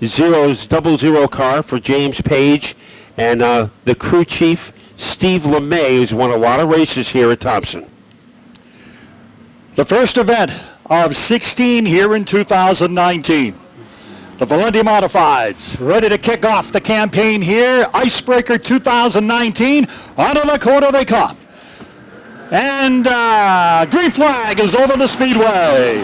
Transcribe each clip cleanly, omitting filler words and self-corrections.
000 car for James Page and the crew chief, Steve LeMay, who's won a lot of races here at Thompson. The first event of 16 here in 2019. The Valenti Modifieds ready to kick off the campaign here. Icebreaker 2019. Onto the corner they come. And green flag is over the speedway.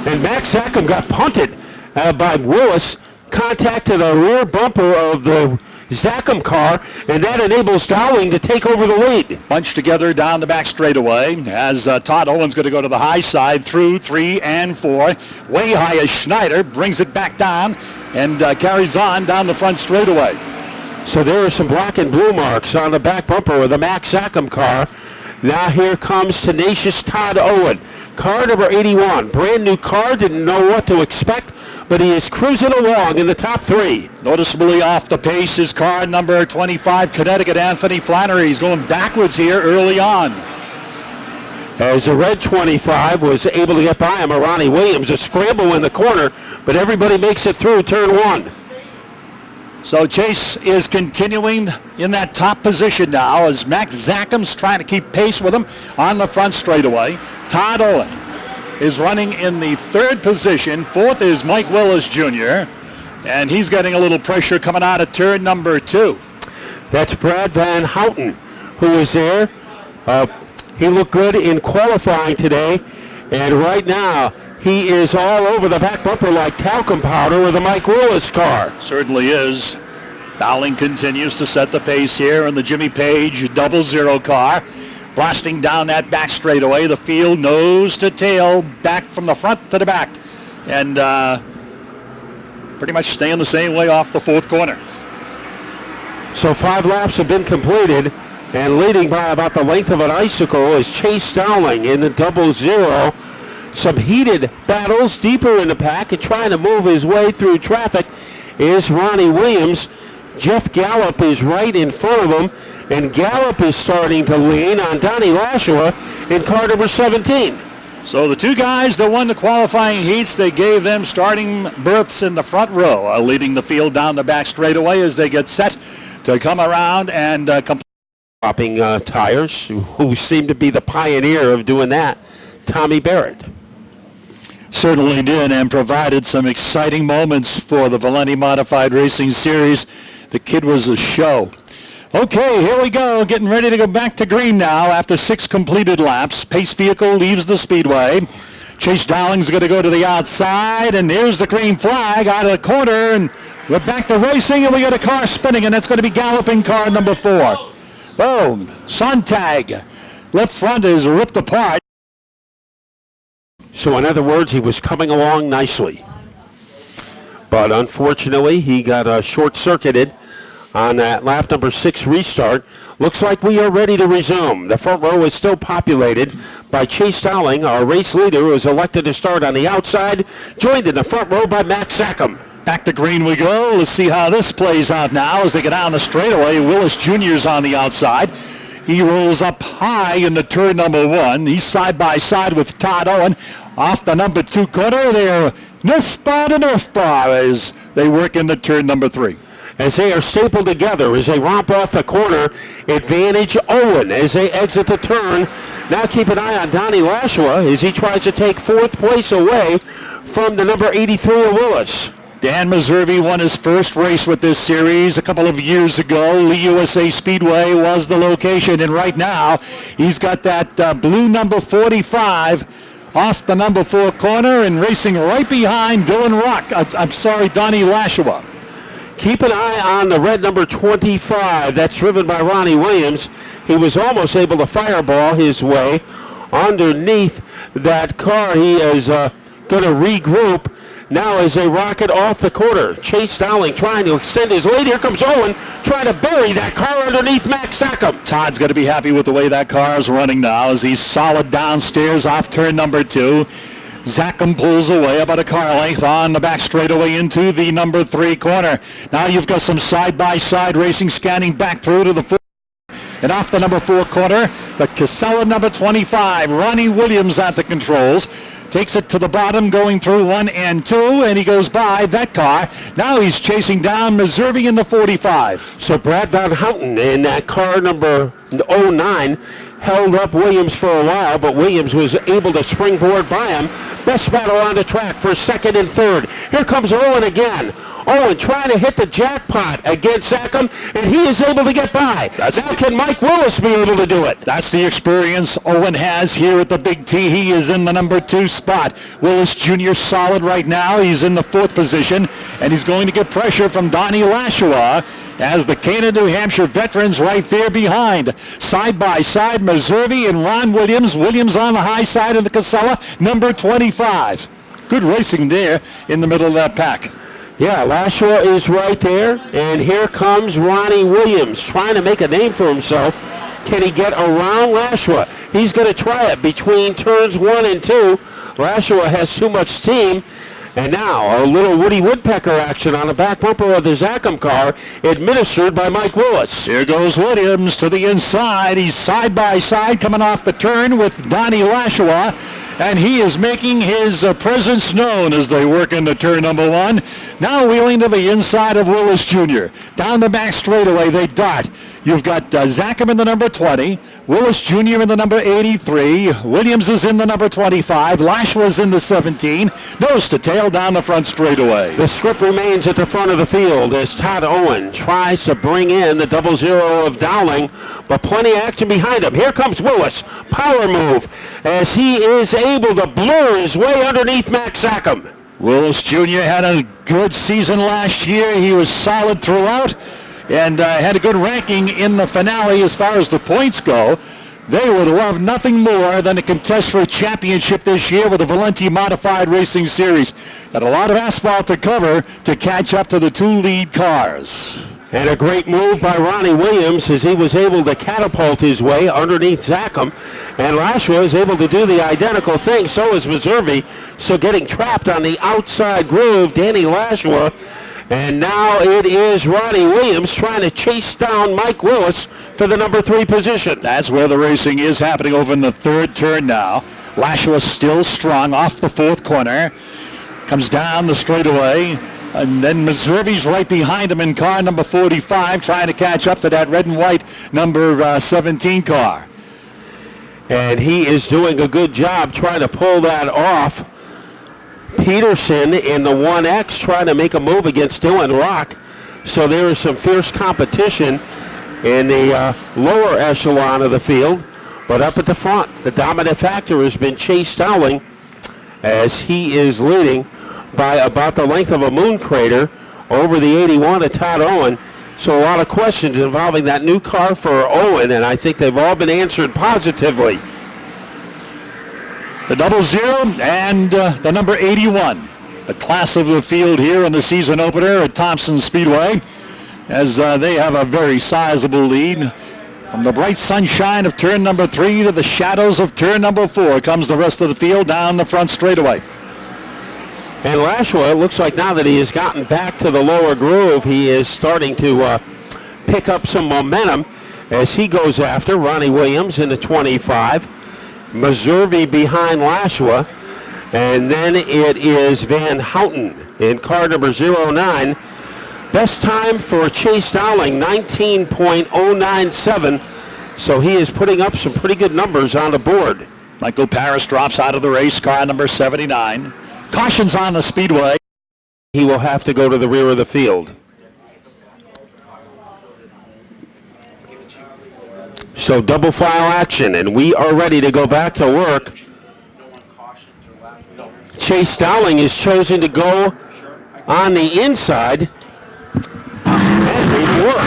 And Max Zackham got punted by Willis, contacted a rear bumper of the Zackham car, and that enables Dowling to take over the lead. Bunched together down the back straightaway as Todd Owen's going to go to the high side through 3 and 4. Way high as Schneider brings it back down and carries on down the front straightaway. So there are some black and blue marks on the back bumper of the Max Zackham car. Now here comes tenacious Todd Owen. Car number 81, brand new car, didn't know what to expect, but he is cruising along in the top 3. Noticeably off the pace is car number 25, Connecticut Anthony Flannery. He's going backwards here early on. As the red 25 was able to get by him, Ronnie Williams, a scramble in the corner, but everybody makes it through turn 1. So Chase is continuing in that top position now as Max Zackham's trying to keep pace with him on the front straightaway. Todd Owen is running in the 3rd position. 4th is Mike Willis Jr. And he's getting a little pressure coming out of turn number 2. That's Brad Van Houten, who is there. He looked good in qualifying today. And right now, he is all over the back bumper like talcum powder with a Mike Willis car. Certainly is. Dowling continues to set the pace here in the Jimmy Page 00 car. Blasting down that back straightaway. The field nose to tail, back from the front to the back. And pretty much staying the same way off the 4th corner. So 5 laps have been completed. And leading by about the length of an icicle is Chase Dowling in the 00. Some heated battles deeper in the pack and trying to move his way through traffic is Ronnie Williams. Jeff Gallup is right in front of him, and Gallup is starting to lean on Donnie Lashua in car number 17. So the 2 guys that won the qualifying heats, they gave them starting berths in the front row, leading the field down the back straightaway as they get set to come around and popping tires, who seemed to be the pioneer of doing that, Tommy Barrett. Certainly did, and provided some exciting moments for the Valenti Modified Racing Series. The kid was a show. Okay, here we go, getting ready to go back to green now after 6 completed laps. Pace vehicle leaves the speedway. Chase Dowling's going to go to the outside, and here's the green flag out of the corner, and we're back to racing, and we got a car spinning, and that's going to be galloping car number 4. Boom, Sontag. Left front is ripped apart. So in other words, he was coming along nicely. But unfortunately, he got short-circuited on that lap number 6 restart. Looks like we are ready to resume. The front row is still populated by Chase Dowling, our race leader, who is elected to start on the outside, joined in the front row by Max Zackham. Back to green we go. Let's see how this plays out now as they get down the straightaway. Willis Jr.'s on the outside. He rolls up high in the turn number 1. He's side by side with Todd Owen. Off the number 2 corner, they're Nerf bar to Nerf bar as they work into turn number 3. As they are stapled together as they romp off the corner, advantage Owen as they exit the turn. Now keep an eye on Donnie Lashua as he tries to take 4th place away from the number 83 of Willis. Dan Meservey won his first race with this series a couple of years ago. Lee USA Speedway was the location, and right now he's got that blue number 45 off the number 4 corner and racing right behind Donnie Lashua. Keep an eye on the red number 25. That's driven by Ronnie Williams. He was almost able to fireball his way underneath that car. He is going to regroup now as they rocket off the corner. Chase Dowling trying to extend his lead. Here comes Owen trying to bury that car underneath Max Zackham. Todd's going to be happy with the way that car is running now as he's solid downstairs off turn number 2. Zackham pulls away about a car length on the back straightaway into the number 3 corner. Now you've got some side-by-side racing scanning back through to the 4. And off the number 4 corner, the Casella number 25, Ronnie Williams at the controls. takes it to the bottom, going through 1 and 2, and he goes by that car. Now he's chasing down Meserve in the 45. So Brad Van Houten in that car number 09 held up Williams for a while, but Williams was able to springboard by him. Best battle on the track for second and third. Here comes Owen again. Owen trying to hit the jackpot against Zachem, and he is able to get by. Now can Mike Willis be able to do it? That's the experience Owen has here at the Big T. He is in the number 2 spot. Willis Jr. solid right now. He's in the 4th position, and he's going to get pressure from Donnie Lashua as the Canaan, New Hampshire veterans right there behind. Side by side, Meserve and Ron Williams. Williams on the high side of the Casella, number 25. Good racing there in the middle of that pack. Yeah, Lashua is right there, and here comes Ronnie Williams trying to make a name for himself. Can he get around Lashua? He's going to try it between turns 1 and 2. Lashua has too much steam, and now a little Woody Woodpecker action on the back bumper of the Zachem car, administered by Mike Willis. Here goes Williams to the inside. He's side by side coming off the turn with Donnie Lashua, and he is making his presence known as they work into turn number 1. Now wheeling to the inside of Willis Jr. Down the back straightaway, they dart. You've got Zachem in the number 20, Willis Jr. in the number 83, Williams is in the number 25, Lashua's in the 17, nose to tail down the front straightaway. The script remains at the front of the field as Todd Owen tries to bring in the 00 of Dowling, but plenty of action behind him. Here comes Willis, power move, as he is able to blur his way underneath Max Zachem. Willis Jr. had a good season last year. He was solid throughout and had a good ranking in the finale as far as the points go. They would love nothing more than to contest for a championship this year with the Valenti Modified Racing Series. Got a lot of asphalt to cover to catch up to the 2 lead cars. And a great move by Ronnie Williams as he was able to catapult his way underneath Zachem. And Lashua is able to do the identical thing. So is Meserve. So getting trapped on the outside groove, Danny Lashua. And now it is Ronnie Williams trying to chase down Mike Willis for the number 3 position. That's where the racing is happening over in the 3rd turn now. Lashua still strong off the 4th corner. Comes down the straightaway. And then Meserve's right behind him in car number 45, trying to catch up to that red and white number 17 car. And he is doing a good job trying to pull that off. Peterson in the 1X trying to make a move against Dylan Rock. So there is some fierce competition in the lower echelon of the field. But up at the front, the dominant factor has been Chase Dowling as he is leading by about the length of a moon crater over the 81 of Todd Owen. So a lot of questions involving that new car for Owen, and I think they've all been answered positively. The 00 and the number 81. The class of the field here in the season opener at Thompson Speedway, as they have a very sizable lead. From the bright sunshine of turn number 3 to the shadows of turn number 4 comes the rest of the field down the front straightaway. And Lashua, it looks like now that he has gotten back to the lower groove, he is starting to pick up some momentum as he goes after Ronnie Williams in the 25. Meserve behind Lashua, and then it is Van Houten in car number 09. Best time for Chase Dowling, 19.097, so he is putting up some pretty good numbers on the board. Michael Paris drops out of the race, car number 79. Cautions on the speedway. He will have to go to the rear of the field. So double file action, and we are ready to go back to work. Chase Dowling is chosen to go on the inside. And it worked.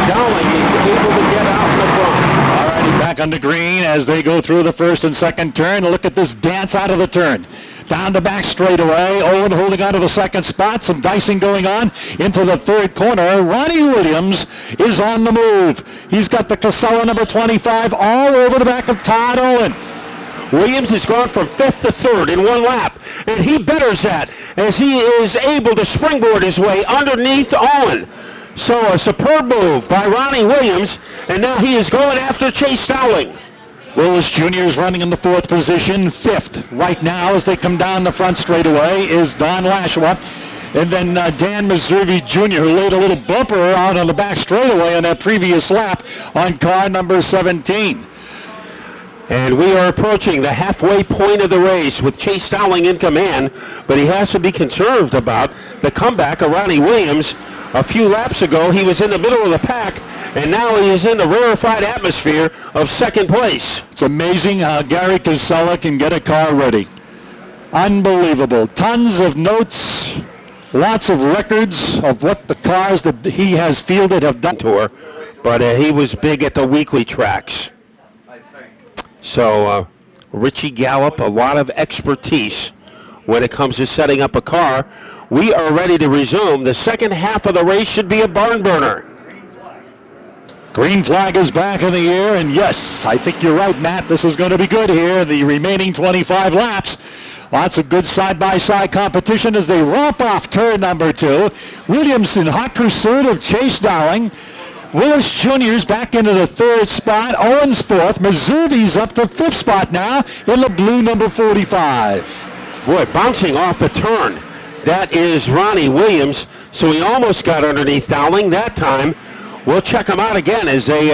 Dowling is able to get out in the front. All righty, back on the green as they go through the 1st and 2nd turn. Look at this dance out of the turn. Down the back straightaway, Owen holding on to the 2nd spot. Some dicing going on into the 3rd corner. Ronnie Williams is on the move. He's got the Casella number 25 all over the back of Todd Owen. Williams has gone from 5th to 3rd in 1 lap, and he betters that as he is able to springboard his way underneath Owen. So a superb move by Ronnie Williams, and now he is going after Chase Dowling. Willis Jr. is running in the 4th position. 5th right now as they come down the front straightaway is Don Lashua. And then Dan Meserve Jr., who laid a little bumper out on the back straightaway on that previous lap on car number 17. And we are approaching the halfway point of the race with Chase Dowling in command, but he has to be concerned about the comeback of Ronnie Williams. A few laps ago, he was in the middle of the pack, and now he is in the rarefied atmosphere of 2nd place. It's amazing how Gary Casella can get a car ready. Unbelievable. Tons of notes, lots of records of what the cars that he has fielded have done to her, but he was big at the weekly tracks. So Richie Gallup, a lot of expertise when it comes to setting up a car. We are ready to resume. The second half of the race should be a barn burner. Green flag is back in the air, and yes, I think you're right, Matt. This is going to be good here. The remaining 25 laps. Lots of good side-by-side competition as they romp off turn number 2. Williams in hot pursuit of Chase Dowling. Willis Jr.'s back into the 3rd spot. Owens 4th. Meserve's up to 5th spot now in the blue number 45. Boy, bouncing off the turn. That is Ronnie Williams. So he almost got underneath Dowling that time. We'll check him out again as they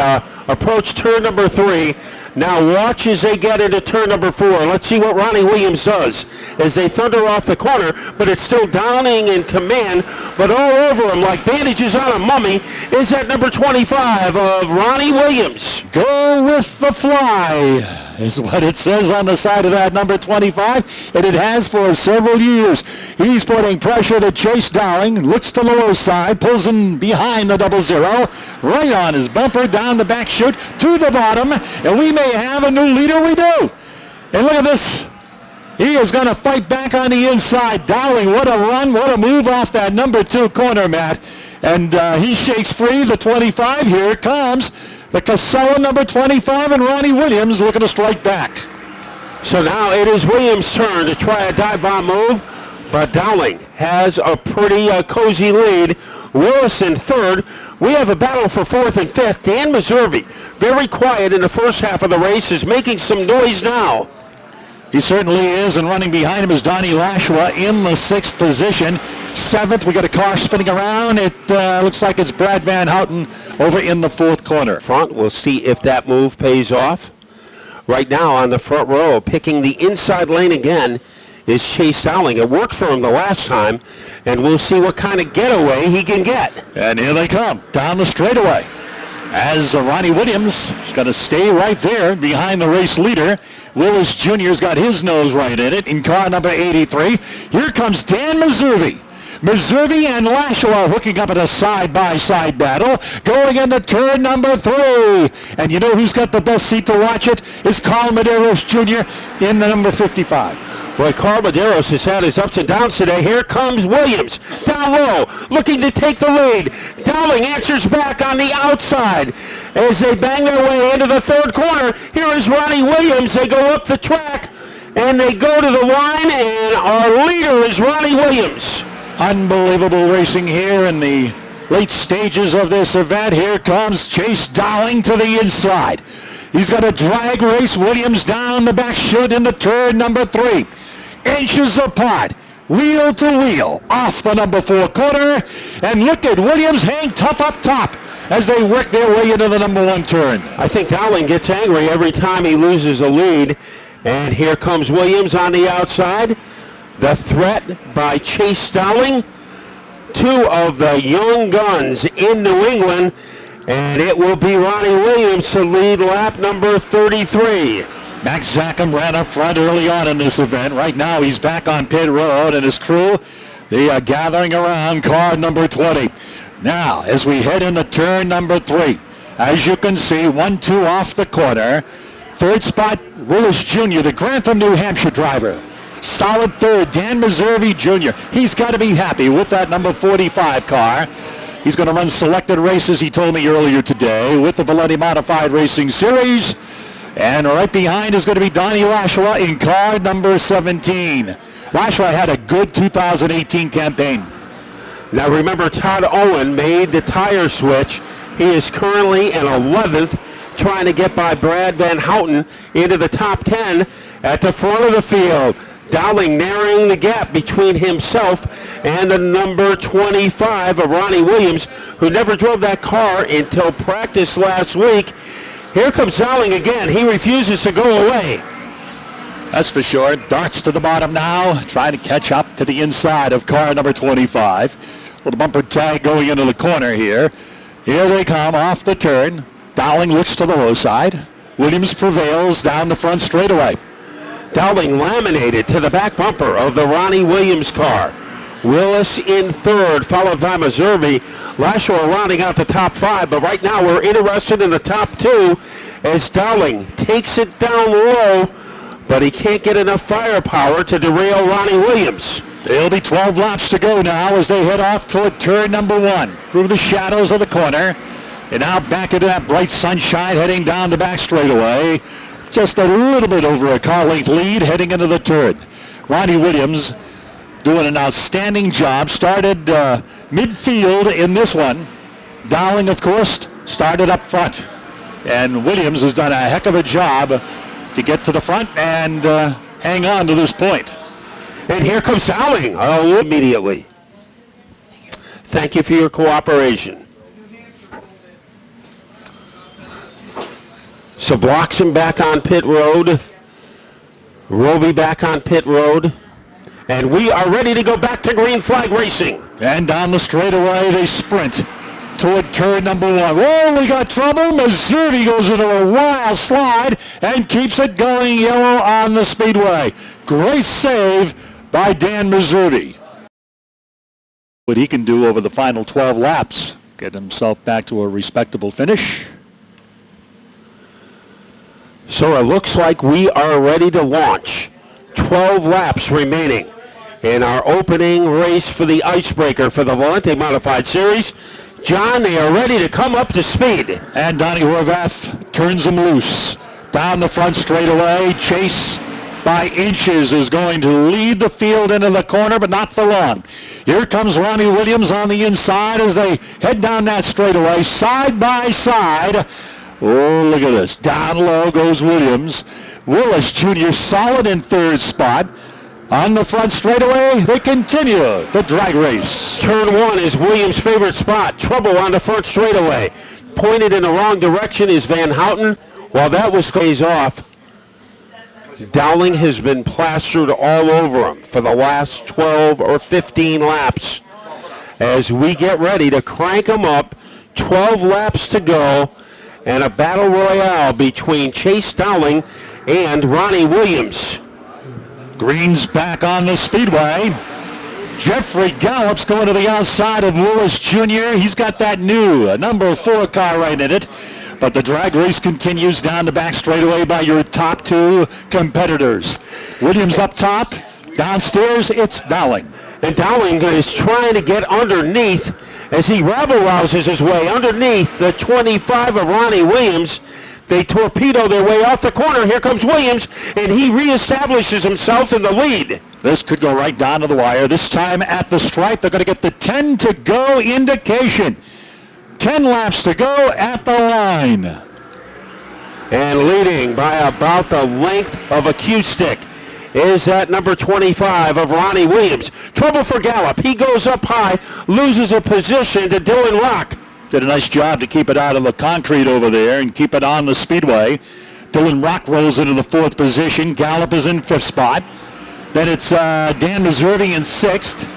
approach turn number 3. Now watch as they get into turn number 4. Let's see what Ronnie Williams does as they thunder off the corner, but it's still Dowling in command, but all over him like bandages on a mummy is that number 25 of Ronnie Williams. Go with the fly is what it says on the side of that number 25, and it has for several years. He's putting pressure to Chase Dowling, looks to the low side, pulls in behind the 00, right on his bumper, down the back chute to the bottom, and we may have a new leader. We do. And look at this. He is going to fight back on the inside. Dowling, what a run, what a move off that number 2 corner, Matt. And he shakes free the 25. Here it comes. The Casella number 25 and Ronnie Williams looking to strike back. So now it is Williams' turn to try a dive bomb move, but Dowling has a pretty cozy lead. Willis in 3rd. We have a battle for 4th and 5th. Dan Meserve, very quiet in the first half of the race, is making some noise now. He certainly is, and running behind him is Donnie Lashua in the 6th position. 7th, we got a car spinning around. It looks like it's Brad Van Houten over in the 4th corner. Front, we'll see if that move pays off. Right now on the front row, picking the inside lane again, is Chase Dowling. It worked for him the last time, and we'll see what kind of getaway he can get. And here they come, down the straightaway. As Ronnie Williams is going to stay right there behind the race leader. Willis Jr.'s got his nose right in it in car number 83. Here comes Dan Meserve. Meserve and Lashua hooking up in a side-by-side battle, going into turn number 3. And you know who's got the best seat to watch it? Is Carl Medeiros Jr. in the number 55. Boy, Carl Medeiros has had his ups and downs today. Here comes Williams, down low, looking to take the lead. Dowling answers back on the outside as they bang their way into the 3rd corner. Here is Ronnie Williams. They go up the track, and they go to the line, and our leader is Ronnie Williams. Unbelievable racing here in the late stages of this event. Here comes Chase Dowling to the inside. He's got a drag race Williams down the back chute into turn number 3. Inches apart, wheel to wheel, off the number 4 corner. And look at Williams hang tough up top as they work their way into the number 1 turn. I think Dowling gets angry every time he loses a lead. And here comes Williams on the outside. The threat by Chase Dowling. 2 of the young guns in New England. And it will be Ronnie Williams to lead lap number 33. Max Zackham ran up front early on in this event. Right now he's back on pit road, and his crew, they are gathering around car number 20. Now, as we head into turn number 3, as you can see, 1-2 off the corner. 3rd spot, Willis Jr., the Grantham, New Hampshire driver. Solid 3rd, Dan Meserve Jr. He's got to be happy with that number 45 car. He's going to run selected races, he told me earlier today, with the Valenti Modified Racing Series. And right behind is going to be Donnie Lashua in car number 17. Lashua had a good 2018 campaign. Now remember, Todd Owen made the tire switch. He is currently in 11th. trying to get by Brad Van Houten into the top 10 at the front of the field. Dowling narrowing the gap between himself and the number 25 of Ronnie Williams, who never drove that car until practice last week. Here comes Dowling again. He refuses to go away. That's for sure. Darts to the bottom now, trying to catch up to the inside of car number 25. Little bumper tag going into the corner here. Here they come off the turn. Dowling looks to the low side. Williams prevails down the front straightaway. Dowling laminated to the back bumper of the Ronnie Williams car. Willis in third, followed by Meservey. Lashore rounding out the top 5, but right now we're interested in the top 2 as Dowling takes it down low, but he can't get enough firepower to derail Ronnie Williams. There'll be 12 laps to go now as they head off toward turn number 1 through the shadows of the corner. And now back into that bright sunshine, heading down the back straightaway. Just a little bit over a car length lead heading into the turn. Ronnie Williams doing an outstanding job. Started midfield in this one. Dowling, of course, started up front. And Williams has done a heck of a job to get to the front and hang on to this point. And here comes Dowling immediately. Thank you for your cooperation. So Bloxham back on pit road. Roby back on pit road. And we are ready to go back to green flag racing. And down the straightaway they sprint toward turn number 1. Whoa, we got trouble. Meservey goes into a wild slide and keeps it going yellow on the speedway. Great save by Dan Meservey. What he can do over the final 12 laps. Get himself back to a respectable finish. So it looks like we are ready to launch. 12 laps remaining in our opening race for the icebreaker for the Volante Modified Series. John, they are ready to come up to speed. And Donnie Horvath turns them loose. Down the front straightaway, Chase by inches is going to lead the field into the corner, but not for long. Here comes Ronnie Williams on the inside as they head down that straightaway, side by side. Oh, look at this. Down low goes Williams. Willis Jr. solid in third spot. On the front straightaway, they continue the drag race. Turn 1 is Williams' favorite spot. Trouble on the front straightaway. Pointed in the wrong direction is Van Houten. While that was phase off, Dowling has been plastered all over him for the last 12 or 15 laps. As we get ready to crank them up, 12 laps to go, and a battle royale between Chase Dowling and Ronnie Williams. Green's back on the speedway. Jeffrey Gallup's going to the outside of Willis Jr. He's got that new number 4 car right in it. But the drag race continues down the back straightaway by your top 2 competitors. Williams up top. Downstairs, it's Dowling. And Dowling is trying to get underneath as he rabble-rouses his way underneath the 25 of Ronnie Williams. They torpedo their way off the corner. Here comes Williams, and he reestablishes himself in the lead. This could go right down to the wire. This time at the stripe, they're going to get the 10 to go indication. 10 laps to go at the line. And leading by about the length of a cue stick is that number 25 of Ronnie Williams. Trouble for Gallup. He goes up high, loses a position to Dylan Rock. Did a nice job to keep it out of the concrete over there and keep it on the speedway. Dylan Rock rolls into the 4th position. Gallup is in 5th spot. Then it's Dan Meservey in 6th.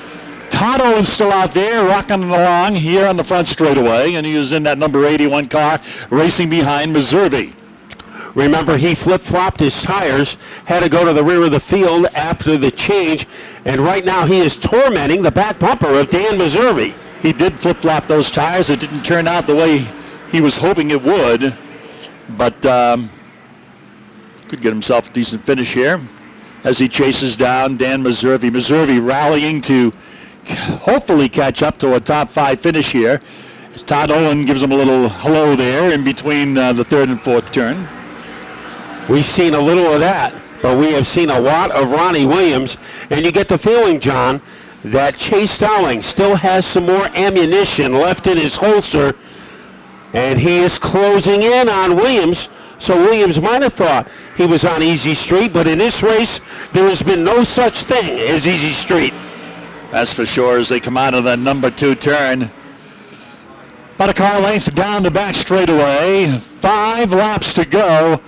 Todd Owen's still out there rocking along here on the front straightaway, and he was in that number 81 car racing behind Meservey. Remember, he flip-flopped his tires, had to go to the rear of the field after the change, and right now he is tormenting the back bumper of Dan Meservey. He did flip-flop those tires. It didn't turn out the way he was hoping it would, but could get himself a decent finish here as he chases down Dan Meservey. Meservey rallying to hopefully catch up to a top 5 finish here as Todd Owen gives him a little hello there in between the 3rd and 4th turn. We've seen a little of that, but we have seen a lot of Ronnie Williams, and you get the feeling, John, that Chase Dowling still has some more ammunition left in his holster And he is closing in on Williams. So Williams might have thought he was on easy street, but in this race, there has been no such thing as easy street. That's for sure as they come out of that number 2 turn. About a car length down the back straightaway. 5 laps to go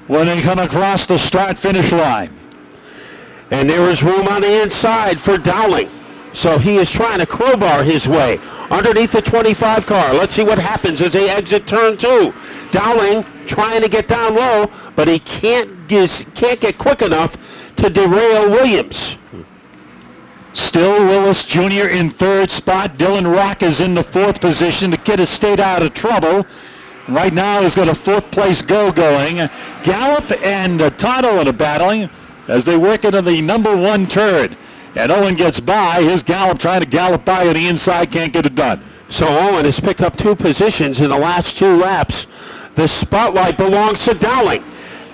when they come across the start-finish line. And there is room on the inside for Dowling. So he is trying to crowbar his way underneath the 25 car. Let's see what happens as they exit turn 2. Dowling trying to get down low, but he can't get quick enough to derail Williams. Still Willis Jr. in 3rd spot. Dylan Rock is in the 4th position. The kid has stayed out of trouble. Right now he's got a 4th place going. Gallup and Tonto are battling as they work into the number 1 turn. And Owen gets by. His Gallup trying to gallop by on the inside, can't get it done. So Owen has picked up 2 positions in the last 2 laps. The spotlight belongs to Dowling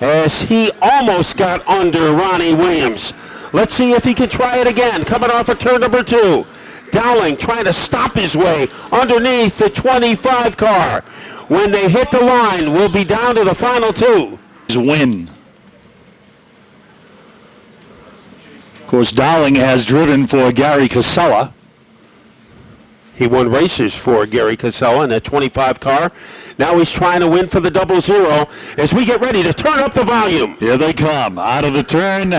as he almost got under Ronnie Williams. Let's see if he can try it again. Coming off of turn number 2. Dowling trying to stomp his way underneath the 25 car. When they hit the line, we'll be down to the final 2. Win. Of course, Dowling has driven for Gary Casella. He won races for Gary Casella in that 25 car. Now he's trying to win for the 00 as we get ready to turn up the volume. Here they come out of the turn.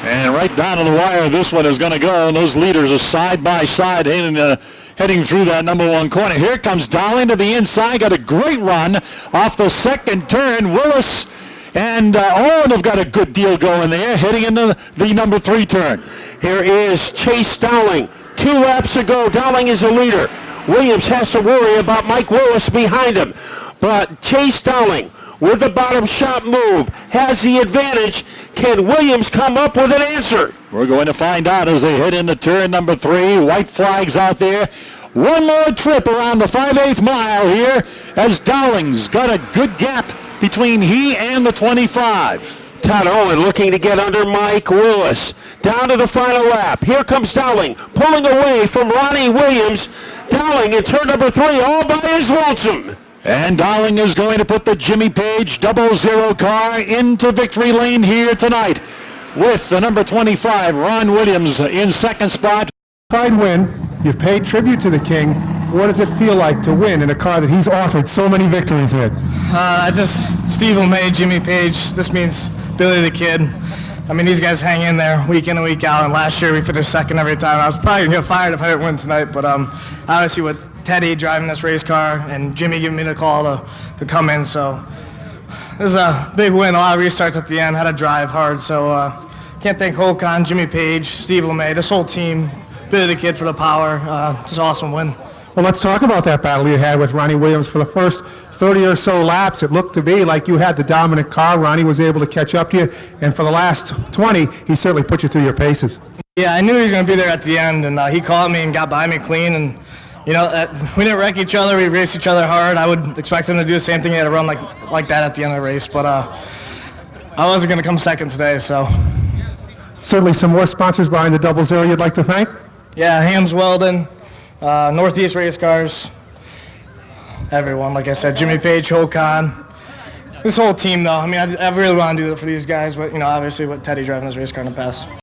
And right down to the wire, this one is going to go. And those leaders are side by side heading through that number 1 corner. Here comes Dowling to the inside. Got a great run off the 2nd turn. Willis and Owen have got a good deal going there, heading into the number 3 turn. Here is Chase Dowling. 2 laps to go. Dowling is the leader. Williams has to worry about Mike Willis behind him. But Chase Dowling, with the bottom shot move, has the advantage. Can Williams come up with an answer? We're going to find out as they head into turn number 3. White flags out there. One more trip around the 5/8 mile here as Dowling's got a good gap between he and the 25. Todd Owen looking to get under Mike Willis. Down to the final lap. Here comes Dowling, pulling away from Ronnie Williams. Dowling in turn number 3, all by his lonesome. And Dowling is going to put the Jimmy Page 00 car into victory lane here tonight with the number 25, Ron Williams, in 2nd spot. Win. You've paid tribute to the King. What does it feel like to win in a car that he's authored so many victories in? Steve LeMay, Jimmy Page, this means Billy the Kid. I mean, these guys hang in there week in and week out, and last year we finished 2nd every time. I was probably going to get fired if I didn't win tonight, but obviously with Teddy driving this race car and Jimmy giving me the call to come in, so this is a big win. A lot of restarts at the end, had to drive hard, so can't thank Holcon, Jimmy Page, Steve LeMay, this whole team, Billy the Kid for the power, just an awesome win. Well, let's talk about that battle you had with Ronnie Williams. For the first 30 or so laps, it looked to be like you had the dominant car. Ronnie was able to catch up to you, and for the last 20, he certainly put you through your paces. Yeah, I knew he was going to be there at the end, and he caught me and got by me clean, and we didn't wreck each other. We raced each other hard. I would expect him to do the same thing. He had to run like that at the end of the race, but I wasn't going to come 2nd today, so. Certainly some more sponsors behind the 00 you'd like to thank? Yeah, Hams Weldon, Northeast Race Cars, everyone. Like I said, Jimmy Page, Holcon. This whole team, though. I mean, I really want to do it for these guys, but, obviously with Teddy driving his race car in the past.